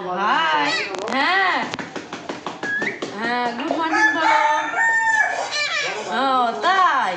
High. হ্যাঁ হ্যাঁ, good morning বলো। ও তাই?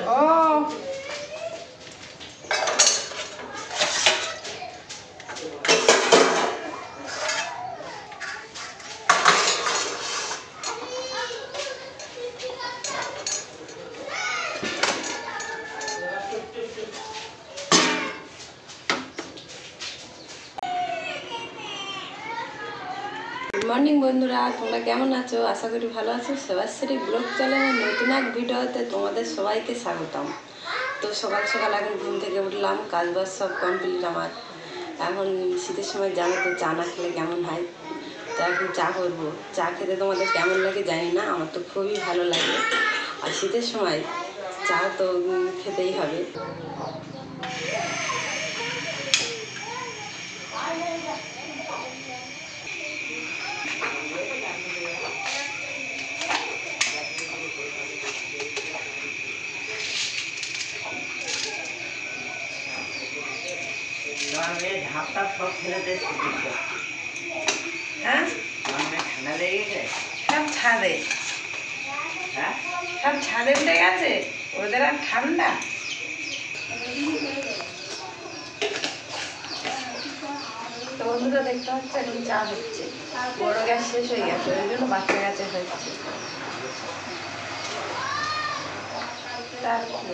ও মর্নিং বন্ধুরা, তোমরা কেমন আছো? আশা করি ভালো আছো। সেবাশ্রী ব্লগ চ্যানেলের নতুন এক ভিডিওতে তোমাদের সবাইকে স্বাগতম। তো সকাল সকাল এখন ঘুম থেকে উঠলাম, কাজবাজ সব কমপ্লিট আমার। এখন শীতের সময় জানো তো চা না খেলে কেমন হয়, তো এখন চা করবো। চা খেতে তোমাদের কেমন লাগে জানি না, আমার তো খুবই ভালো লাগে। আর শীতের সময় চা তো খেতেই হবে। ঝাপটা সব ছেলেতে হ্যাঁ, ঠান্ডা লেগে গেছে, সব ছাদে, হ্যাঁ সব ছাদে উঠে গেছে, ওদের আর ঠান্ডা। তো বন্ধুরা দেখতে হচ্ছে এখন চা হচ্ছে, বড় গ্যাস শেষ হয়ে গেছে, ওই জন্য বাচ্চা গ্যাসে হচ্ছে। তারপর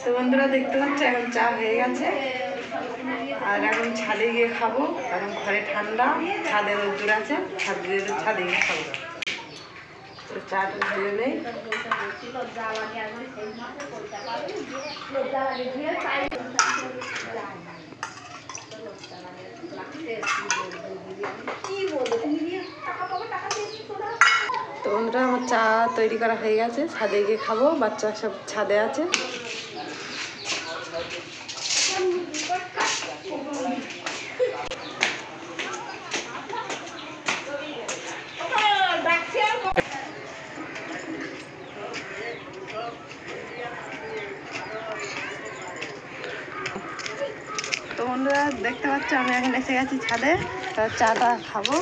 তো বন্ধুরা দেখতে পাচ্ছি এখন চা হয়ে গেছে, আর এখন ছাদে গিয়ে খাবো। এখন ঘরে ঠান্ডা, ছাদে রোদ্দুর আছে, ছাদে গিয়ে খাবো। তো চাটা ঢেলে নেই। তো বন্ধুরা আমার চা তৈরি করা হয়ে গেছে, ছাদে গিয়ে খাবো। বাচ্চা সব ছাদে আছে। তো বন্ধুরা দেখতে পাচ্ছ আমি এখন এসে গেছি ছাদে, তো চাটা খাবো।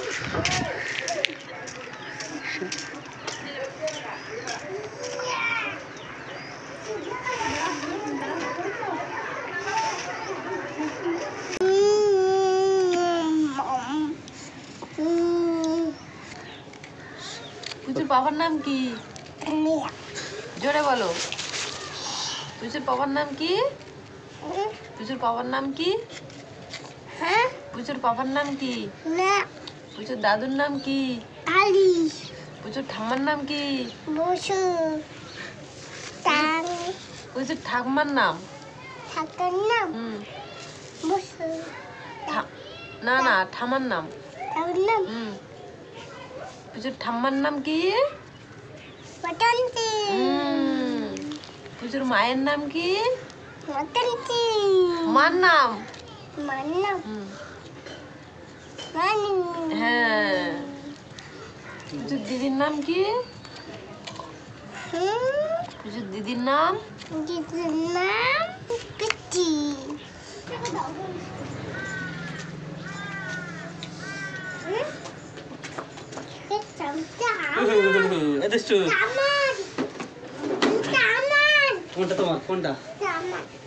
পুচুর বাবার নাম কি? জোরে বলো। পুচুর বাবার নাম কি? পুচুর বাবার নাম কি? পুচুর বাবার নাম কি? পুচুর দাদুর নাম কি? পুচুর ঠাম্মার নাম কি? পুচুর ঠাম্মার নাম? না না, ঠাম্মার নাম। পুচুর ঠাম্মার নাম কি? পুচুর মায়ের নাম কি? মার নাম? হ্যাঁ। পুচুর দিদির নাম কি? পিছু দিদির নাম পিচি। কোনটা তোমার? কোনটা?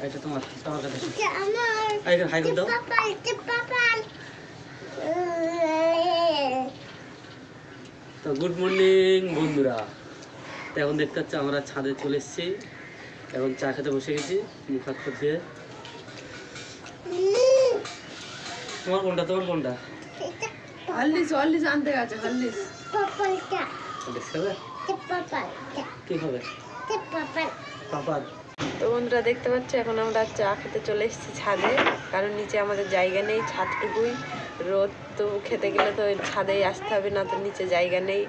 এটা তোমার কাছে। এটা হাই করে দাও। তো গুড মর্নিং বন্ধুরা। তো এখন দেখতে পাচ্ছি আমরা ছাদে চলে এসেছি। এখন চা খেতে বসে গেছি মুখ হাত ধুয়ে। তোমার কোনটা? হরলিক্স আনতে গেছে। হরলিক্স খাবে? কি খাবে? পাপা। তো বন্ধুরা দেখতে পাচ্ছ এখন আমরা চা খেতে চলে এসেছি ছাদে, কারণ নিচে আমাদের জায়গা নেই। ছাদটুকুই রোদ, তো খেতে গেলে তো ছাদেই আসতে হবে, না তো নিচে জায়গা নেই।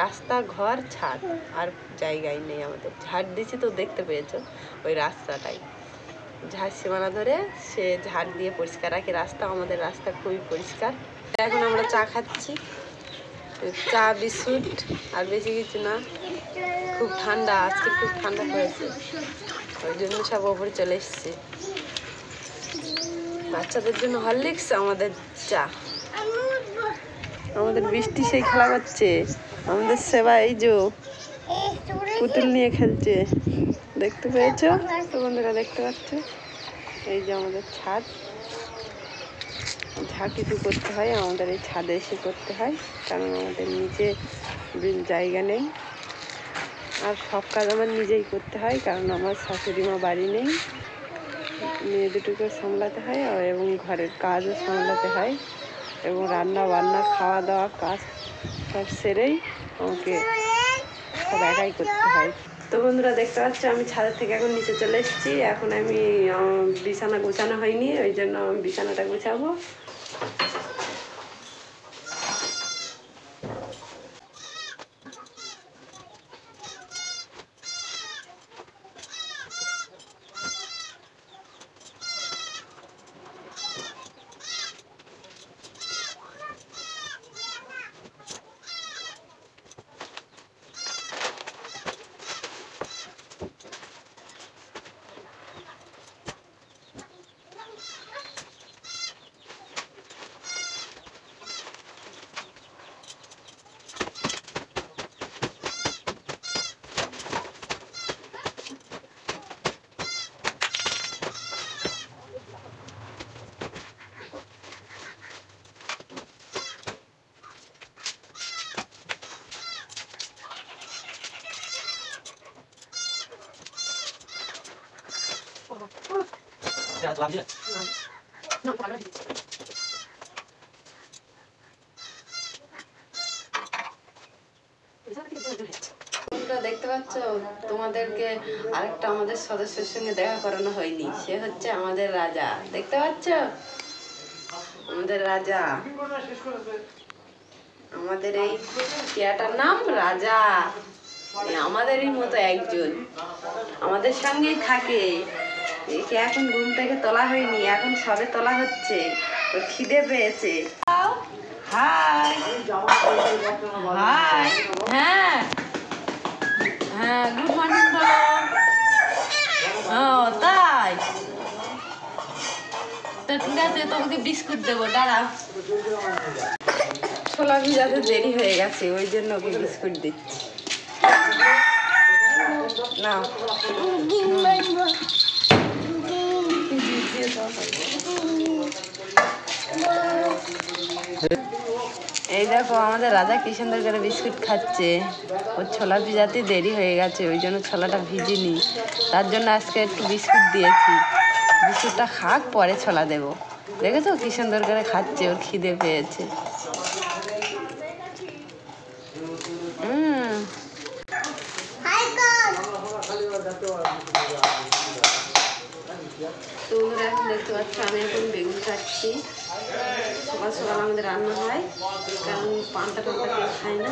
রাস্তা, ঘর, ছাদ, আর জায়গাই নেই আমাদের। ঝাড় দিয়েছি তো দেখতে পেয়েছো, ওই রাস্তাটাই ঝাড় সীমানা ধরে সে ঝাড় দিয়ে পরিষ্কার রাখি রাস্তা। আমাদের রাস্তা খুবই পরিষ্কার। এখন আমরা চা খাচ্ছি, চা বিস্কুট, আর বেশি কিছু না। খুব ঠান্ডা, আজকে খুব ঠান্ডা পড়েছে, ওই জন্য সব ওপরে চলে এসেছি। বাচ্চাদের জন্য হরলিক্স, আমাদের চা। আমাদের বৃষ্টি সেই খেলা করছে, আমাদের সেবা এই যে পুতুল নিয়ে খেলছে, দেখতে পেয়েছো তো বন্ধুরা? দেখতে পাচ্ছ এই যে আমাদের ছাদ। যা কিছু করতে হয় আমাদের এই ছাদে এসে করতে হয়, কারণ আমাদের নিচে জায়গা নেই। আর সব কাজ আমার নিজেই করতে হয়, কারণ আমার শাশুড়ি মা বাড়ি নেই। মেয়ে দুটোকে সামলাতে হয় এবং ঘরের কাজও সামলাতে হয়, এবং রান্না বান্না খাওয়া দাওয়া কাজ সব সেরেই আমাকে সব একাই করতে হয়। তো বন্ধুরা দেখতে পাচ্ছ আমি ছাদের থেকে এখন নিচে চলে এসেছি। এখন আমি বিছানা গোছানো হয়নি, ওই জন্য আমি বিছানাটা গোছাবো। দেখতে পাচ্ছ তোমাদেরকে আরেকটা আমাদের সদস্যের সঙ্গে দেখা করানো হয়নি, সে হচ্ছে আমাদের রাজা। দেখতে পাচ্ছ আমাদের রাজা, আমাদের এই টিয়াটার নাম রাজা। আমাদেরই মতো একজন আমাদের সঙ্গেই থাকে। একে এখন ঘুম থেকে তোলা হয়নি, এখন সবে তোলা হচ্ছে, ওর খিদে পেয়েছে। হাই হাই, হ্যাঁ হ্যাঁ, গুড মর্নিং বলো। ও তাই, তো ঠিক আছে, তোমাকে বিস্কুট দেবো, দাঁড়াও। ছোলা ভিজাতে দেরি হয়ে গেছে, ওই জন্য ওকে বিস্কুট দিচ্ছি। না এই দেখো আমাদের রাজা কি সুন্দর করে বিস্কুট খাচ্ছে। ওর ছোলা ভিজাতে দেরি হয়ে গেছে, ওই জন্য ছোলাটা ভিজিনি, তার জন্য আজকে একটু বিস্কুট দিয়েছি। বিস্কুটটা খাক, পরে ছোলা দেবো। দেখেছো কি সুন্দর করে খাচ্ছে, ওর খিদে পেয়েছে। তো এখন দেখতে পাচ্ছ আমি এখন বেগুন কাটছি। সকাল সকাল আমাদের রান্না হয়, কারণ পান্তা টান্তা কেউ খায় না।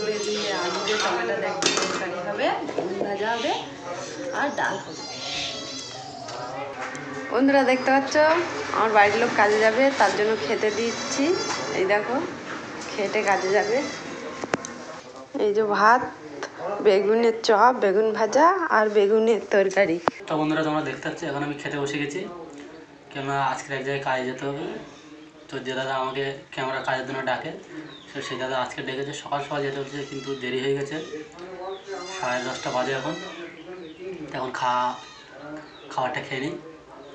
বেগুন দিয়ে আলু দিয়ে টমেটো দেখতে তরকারি হবে, বেগুন ভাজা হবে, আর ডাল হবে। বন্ধুরা দেখতে পাচ্ছ আমার বাড়ির লোক কাজে যাবে, তার জন্য খেতে দিচ্ছি। এই দেখো খেটে কাজে যাবে। এই যে ভাত, বেগুনের চপ, বেগুন ভাজা আর বেগুনের তরকারি। তো বন্ধুরা তোমরা দেখতে পাচ্ছ এখন আমি খেতে বসে গেছি, কেননা আজকে এক জায়গায় কাজে যেতে হবে। তো যে দাদা আমাকে ক্যামেরা কাজের জন্য ডাকে, তো সেই দাদা আজকে ডেকেছে। সকাল সকাল যেতে হচ্ছে কিন্তু দেরি হয়ে গেছে, 10:30 বাজে এখন। এখন খাবারটা খেয়ে নিই,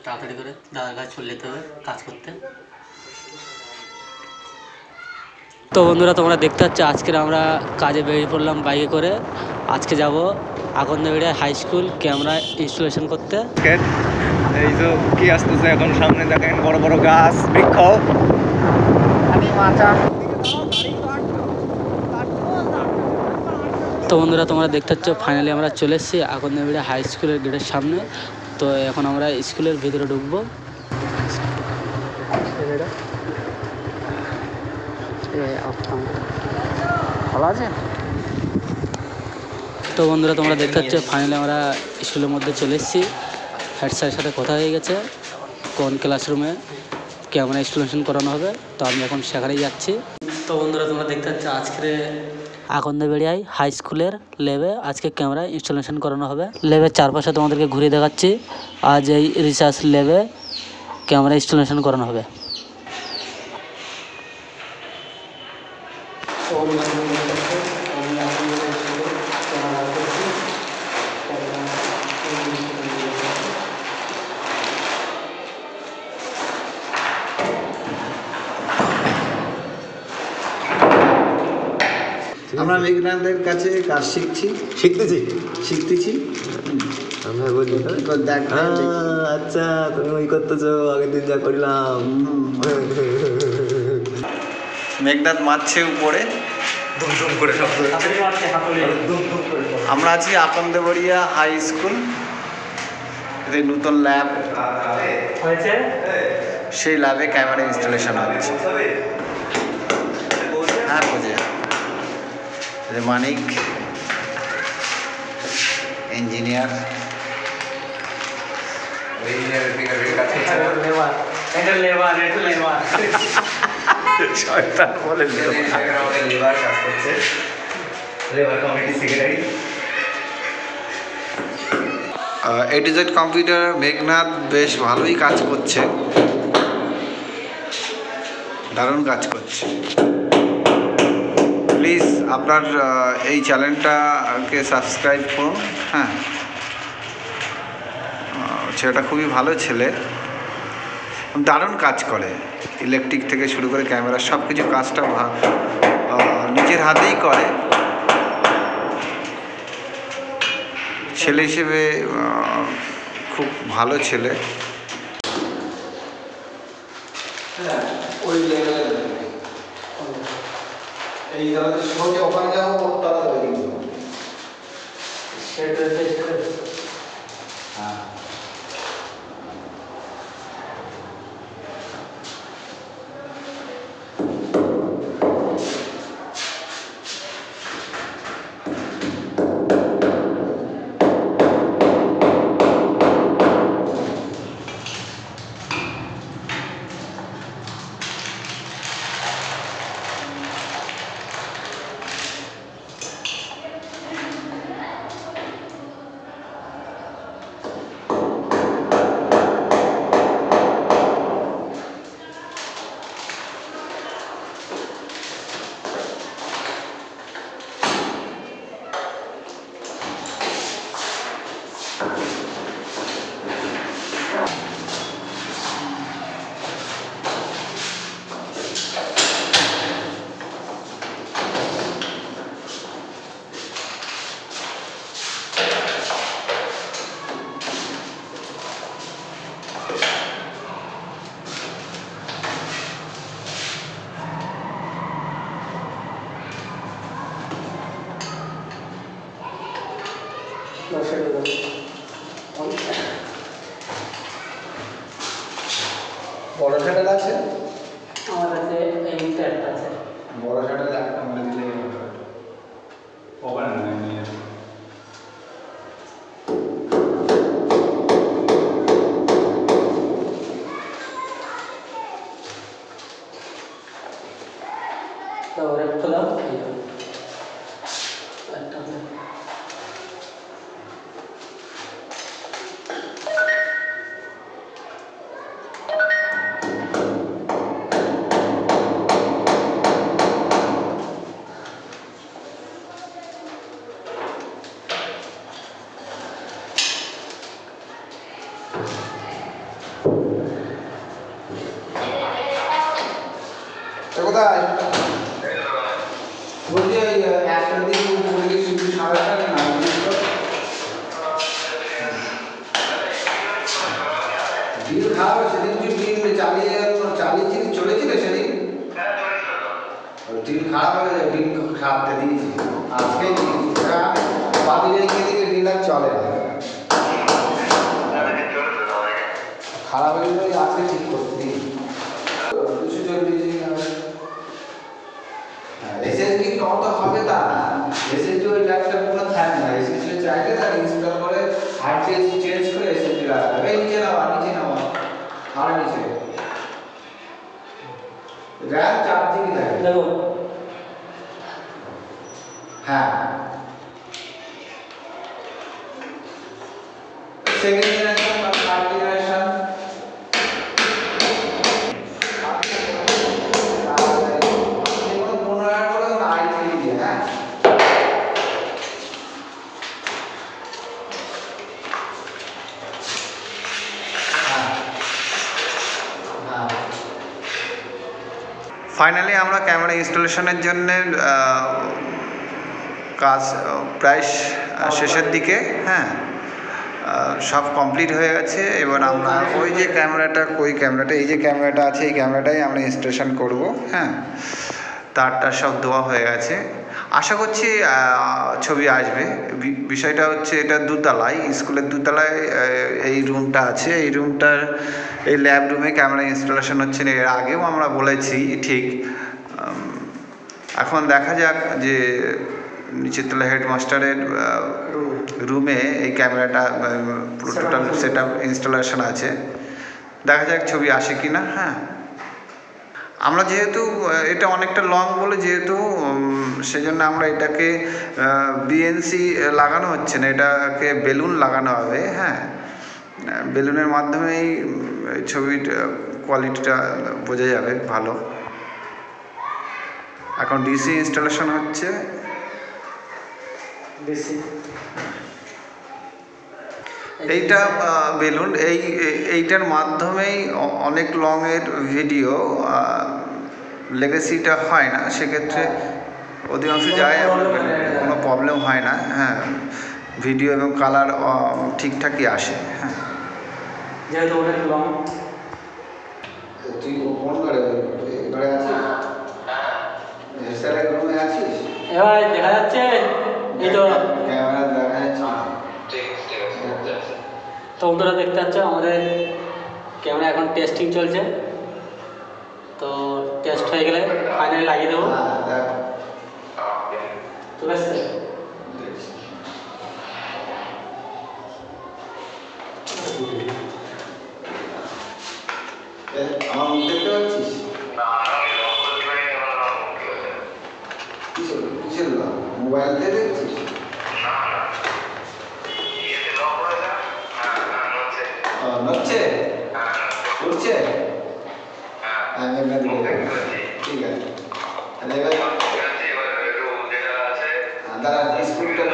তাড়াতাড়ি করে দাদার কাছে চলে যেতে হবে কাজ করতে। তো বন্ধুরা তোমরা দেখতে পাচ্ছ আজকের আমরা কাজে বেরিয়ে পড়লাম বাইকে করে। আজকে যাব আকন্দবেড়িয়া হাই স্কুল ক্যামেরা ইনস্টলেশন করতে। এই তো কি আসতেছে এখন সামনে, দেখেন বড় বড় গাছ বৃক্ষ। তো বন্ধুরা তোমরা দেখতে পাচ্ছ ফাইনালি আমরা চলে এসেছি আকন্দবেড়িয়া হাই স্কুলের গেটের সামনে। তো এখন আমরা স্কুলের ভিতরে ঢুকবো। ভালো আছে। তো বন্ধুরা তোমরা দেখতে পাচ্ছ ফাইনালি আমরা স্কুলের মধ্যে চলে এসেছি। হেড স্যারের সাথে কথা হয়ে গেছে কোন ক্লাসরুমে ক্যামেরা ইনস্টলেশন করানো হবে, তো আমি এখন সেখানেই যাচ্ছি। তো বন্ধুরা তোমরা দেখতে পাচ্ছ আজকে আকন্দবেড়িয়ায় হাই স্কুলের ল্যাবে আজকে ক্যামেরা ইনস্টলেশন করানো হবে। ল্যাবের চারপাশে তোমাদেরকে ঘুরিয়ে দেখাচ্ছি। আজ এই রিসার্চ ল্যাবে ক্যামেরা ইনস্টলেশন করানো হবে। আমরা মেঘনাথের কাছে কাজ শিখতেছি। আমরা বলি দেখ আচ্ছা তুমি ওই করতেছো আগের দিন যা করলাম। মেঘনাথ মারছে উপরে ধুমধুম করে শব্দ হচ্ছে। আমরা আছি আকন্দবেড়িয়া হাই স্কুল, এদের নতুন ল্যাব হয়েছে, সেই ল্যাবে ক্যামেরা ইনস্টলেশন হচ্ছে। হ্যাঁ বুঝে মানিক ইঞ্জিনিয়ার, শয়তান বলে লেবার কাজ করছে, labour committee secretary. A-to-Z computer Meghnath বেশ ভালোই কাজ করছে, দারুণ কাজ করছে। প্লিজ আপনার এই চ্যানেলটাকে সাবস্ক্রাইব করুন। হ্যাঁ, ছেলেটা খুবই ভালো ছেলে, দারুণ কাজ করে। ইলেকট্রিক থেকে শুরু করে ক্যামেরা সব কিছু কাজটা নিজের হাতেই করে। ছেলে হিসেবে খুব ভালো ছেলে। ওই এই সঙ্গে ওখানে যাবো করতে হবে কিন্তু হ্যাঁ। বড় শাটার আছে আমার কাছে এই মুহূর্তে একটা আছে। বড় শাটার একটা মানে দিলে ওভার নিয়ে তো রেখে দাও এই যাবে একটা কোথায় বলছি ওই একটা দিন মুরগি শুধু সাড়ে না বিল খাওয়া সেদিন কি বিল চালিয়েছিলি চলেছিল সেদিন বিল খারাপ হয়ে যায় বিল খারাপটা দিয়েছি আজকে বাদিলে গিয়ে দিকে বিল আর চলে না খারাপ হয়ে গেলে আজকে ঠিক করতে দিই 240 এসএসডি কত হবে তা এসএসডি ওই ল্যাপটপ পুরো থাকে না এসএসডি চাইলে তার ইনস্টল করে হার্ড ডিস্ক চেঞ্জ করে এসএসডি লাগাবে এই নিচে নাও আর নিচে RAM 4 GB লাগে দেখো হ্যাঁ সেকেন্ড জেনারেশন বা থার্ড জেনারেশন ফাইনালি আমরা ক্যামেরা ইনস্টলেশনের জন্য কাজ প্রায় শেষের দিকে হ্যাঁ সব কমপ্লিট হয়ে গেছে এবার আমরা ওই যে ক্যামেরাটা এই যে ক্যামেরাটা আছে এই ক্যামেরাটাই আমরা ইনস্টলেশন করব হ্যাঁ তারটা সব দেওয়া হয়ে গেছে আশা করছি ছবি আসবে বিষয়টা হচ্ছে এটা দোতলায় স্কুলের দোতলায় এই রুমটা আছে এই রুমটার এই ল্যাব রুমে ক্যামেরা ইনস্টলেশন হচ্ছে না এর আগেও আমরা বলেছি ঠিক এখন দেখা যাক যে নিচের তলা হেডমাস্টারের রুমে এই ক্যামেরাটা পুরো টোটাল সেট আপ ইনস্টলেশন আছে দেখা যাক ছবি আসে কি না হ্যাঁ আমরা যেহেতু এটা অনেকটা লং বলে যেহেতু সেজন্য আমরা এটাকে বিএনসি লাগানো হচ্ছে না এটাকে বেলুন লাগানো হবে হ্যাঁ বেলুনের মাধ্যমেই ছবির কোয়ালিটিটা বোঝা যাবে ভালো এখন ডিসি ইনস্টলেশন হচ্ছে এইটা বেলুন এইটার মাধ্যমেই অনেক লংয়ের ভিডিও লেগেসিটা হয় না সেক্ষেত্রে অধিকাংশ জায়গায় কোনো প্রবলেম হয় না হ্যাঁ ভিডিও এবং কালার ঠিকঠাকই আসে হ্যাঁ যেহেতু অনেক লং তুই কোন ঘরে আছিস এবার দেখা যাচ্ছে এই তো ক্যামেরা দেখা যাচ্ছে তো বন্ধুরা দেখতে পাচ্ছ আমাদের ক্যামেরা এখন টেস্টিং চলছে তো টেস্ট হয়ে গেলে ফাইনালি লাগিয়ে দেবো ঠিক আছে আমার মুখ দেখতে পাচ্ছিস কিসের মোবাইল দিয়ে দেখছিস নড়ছে উঠছে ঠিক আছে দাঁড়া স্কুলটা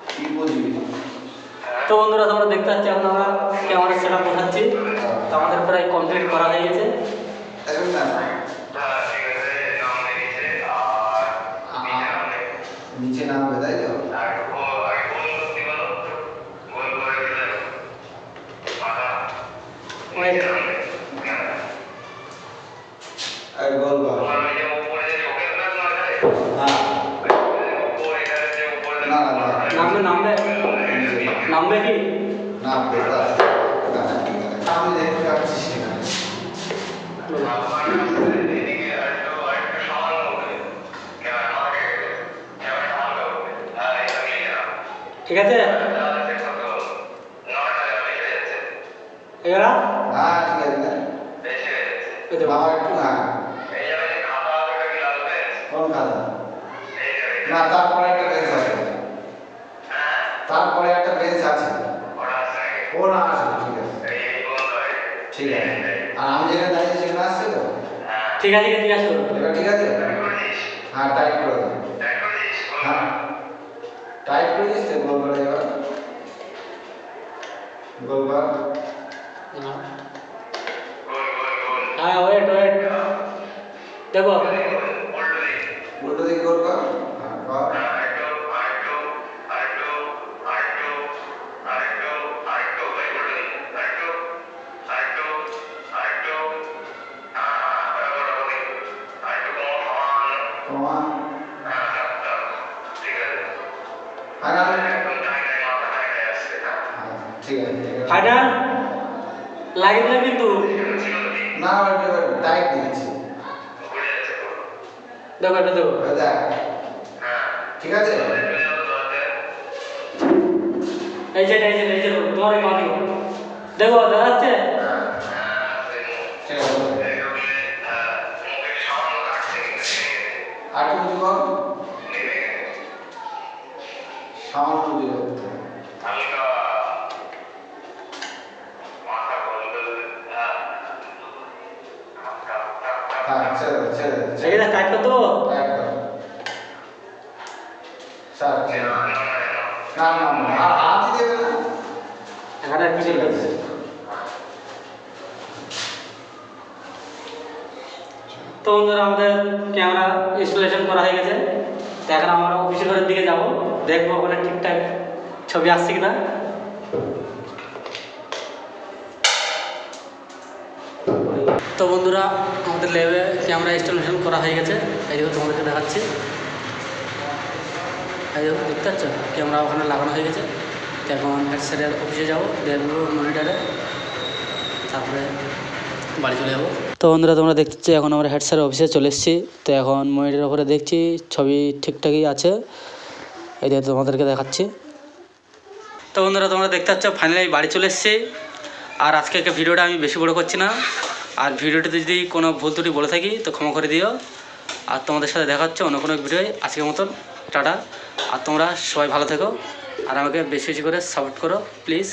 কি বুঝবি তো বন্ধুরা তোমরা দেখতে পাচ্ছি এখন আমরা ক্যামেরা সেটআপ দেখাচ্ছি তো আমাদের প্রায় কমপ্লিট করা হয়ে গেছে এখন না নিচে নামবে তাই তো আর গোল গোল নামবে নামবে কি না বেটা আমি দেখতে পাচ্ছি ঠিক আছে এরা হ্যাঁ ঠিক আছে ওই তো বাবা একটু হ্যাঁ কোন খাতা না তারপরে একটা বেঞ্চ আছে তারপরে একটা বেঞ্চ আছে ও না আসে ঠিক আছে আর আমি যেখানে দাঁড়িয়ে সেখানে আসছে তো ঠিক আছে ঠিক আছে এবার ঠিক আছে হ্যাঁ টাইট করে দাও হ্যাঁ টাইট করে দিস তো গোল করে এবার গোল কর হ্যাঁ ওয়েট দেখো উল্টো দিকে গোল কর হ্যাঁ কর কমা ফাইনাল ঠিক আছে ফাইনাল লাগিয়ে দিলাম কিন্তু না টাইট দিয়েছি দেখো এটা দেখো দেখ ঠিক আছে এই যে তোমার এই মাটি দেখো দেখা যাচ্ছে ঠিক আছে আর একটু উঁচু কর সামান্য উঁচু করতে হবে। হ্যাঁ ছেড়ে এটা টাইট করতে টাইট কর স্যার না আর হাতই দেবে না এখানে আর কিছু নেই। তো বন্ধুরা আমাদের ক্যামেরা ইনস্টলেশন করা হয়ে গেছে। তো এখন আমরা অফিসের ঘরের দিকে যাব, দেখবো ওখানে ঠিকঠাক ছবি আসছে কিনা। তো বন্ধুরা আমাদের ল্যাবে ক্যামেরা ইনস্টলেশন করা হয়ে গেছে, এই দেখো তোমাদেরকে দেখাচ্ছি। এই দেখো দেখতে পাচ্ছ ক্যামেরা ওখানে লাগানো হয়ে গেছে। তো এখন হেডসেটের অফিসে যাবো, দেখবো মনিটরে, তারপরে বাড়ি চলে যাবো। তো বন্ধুরা তোমরা দেখতে এখন আমরা হেডসেটের অফিসে চলে এসেছি। তো এখন মনিটরের উপরে দেখছি ছবি ঠিকঠাকই আছে, এই দেখো তোমাদেরকে দেখাচ্ছি। তো বন্ধুরা তোমরা দেখতে পাচ্ছ ফাইনালি বাড়ি চলে এসেছি। আর আজকে ভিডিওটা আমি বেশি বড় করছি না, আর ভিডিওটিতে যদি কোনো ভুল ত্রুটি বলে থাকি তো ক্ষমা করে দিও। আর তোমাদের সাথে দেখা হচ্ছে অন্য কোনো ভিডিওয়। আজকের মতন টাটা। আর তোমরা সবাই ভালো থেকো আর আমাকে বেশি বেশি করে সাপোর্ট করো প্লিজ।